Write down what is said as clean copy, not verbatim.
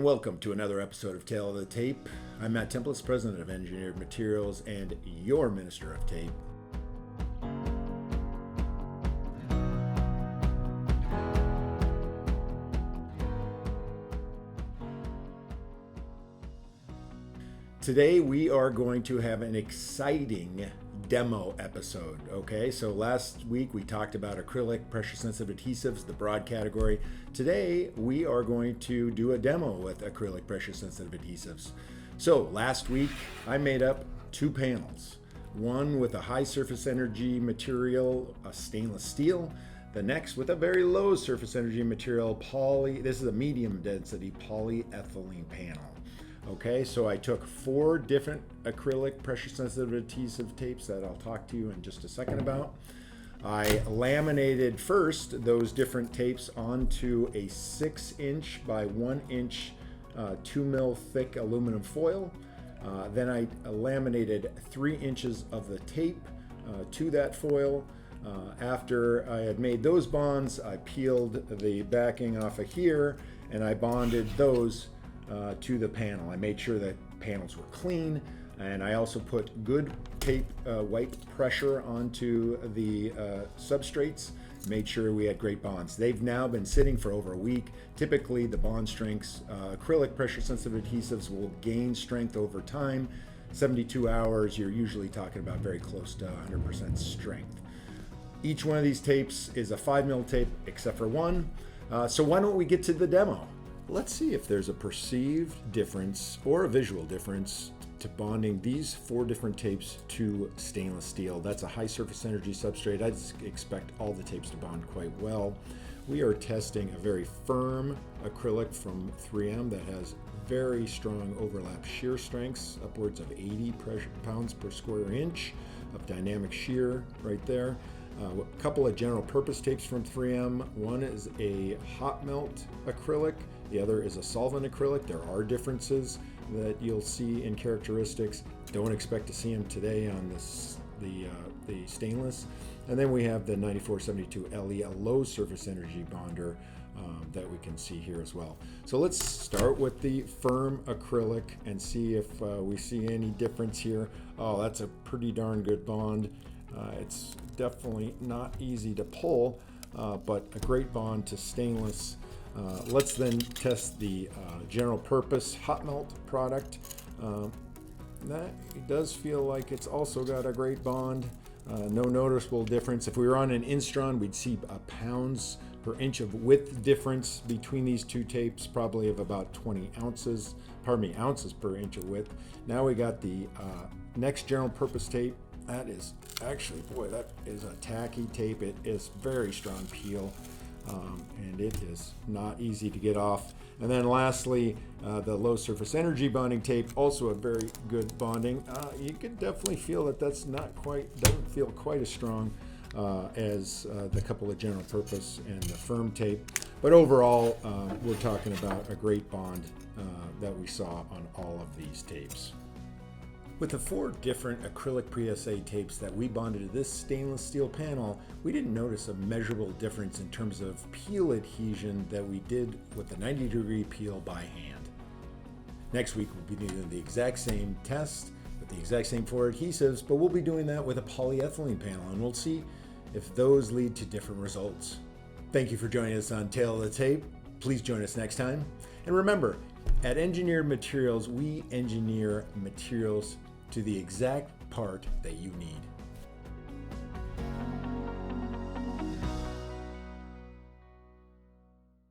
welcome to another episode of Tale of the Tape. I'm Matt Tempelis, President of Engineered Materials and your Minister of Tape. Today we are going to have an exciting demo episode. Okay, so last week we talked about acrylic, pressure sensitive adhesives, the broad category. Today we are going to do a demo with acrylic pressure sensitive adhesives. So last week I made up two panels, one with a high surface energy material, a stainless steel, the next with a very low surface energy material, this is a medium density polyethylene panel. Okay, so I took 4 different acrylic pressure sensitive adhesive tapes that I'll talk to you in just a second about. I laminated first those different tapes onto a 6-inch by 1-inch 2 mil thick aluminum foil. Then I laminated 3 inches of the tape to that foil. After I had made those bonds, I peeled the backing off of here and I bonded those to the panel. I made sure that panels were clean, and I also put good tape white pressure onto the substrates, made sure we had great bonds. They've now been sitting for over a week. Typically the bond strengths, acrylic pressure sensitive adhesives will gain strength over time. 72 hours, you're usually talking about very close to 100% strength. Each one of these tapes is a 5 mil tape except for one. So why don't we get to the demo? Let's see if there's a perceived difference or a visual difference to bonding these 4 different tapes to stainless steel. That's a high surface energy substrate. I expect all the tapes to bond quite well. We are testing a very firm acrylic from 3M that has very strong overlap shear strengths, upwards of 80 pounds per square inch of dynamic shear right there. A couple of general purpose tapes from 3M. One is a hot melt acrylic. The other is a solvent acrylic. There are differences that you'll see in characteristics. Don't expect to see them today on the stainless. And then we have the 9472 LE, a low surface energy bonder that we can see here as well. So let's start with the firm acrylic and see if we see any difference here. Oh, that's a pretty darn good bond. It's definitely not easy to pull, but a great bond to stainless. Let's then test the general purpose hot melt product. That it does feel like it's also got a great bond. No noticeable difference. If we were on an Instron, we'd see a pounds per inch of width difference between these two tapes, probably of about 20 ounces, ounces per inch of width. Now we got the next general purpose tape. That is actually, boy, that is a tacky tape. It is very strong peel. And it is not easy to get off. And then lastly, the low surface energy bonding tape, also a very good bonding. You can definitely feel that doesn't feel quite as strong as the couple of general purpose and the firm tape. But overall, we're talking about a great bond that we saw on all of these tapes. With the 4 different acrylic pre-SA tapes that we bonded to this stainless steel panel, we didn't notice a measurable difference in terms of peel adhesion that we did with the 90-degree peel by hand. Next week we'll be doing the exact same test with the exact same 4 adhesives, but we'll be doing that with a polyethylene panel, and we'll see if those lead to different results. Thank you for joining us on Tale of the Tape. Please join us next time. And remember, at Engineered Materials, we engineer materials to the exact part that you need.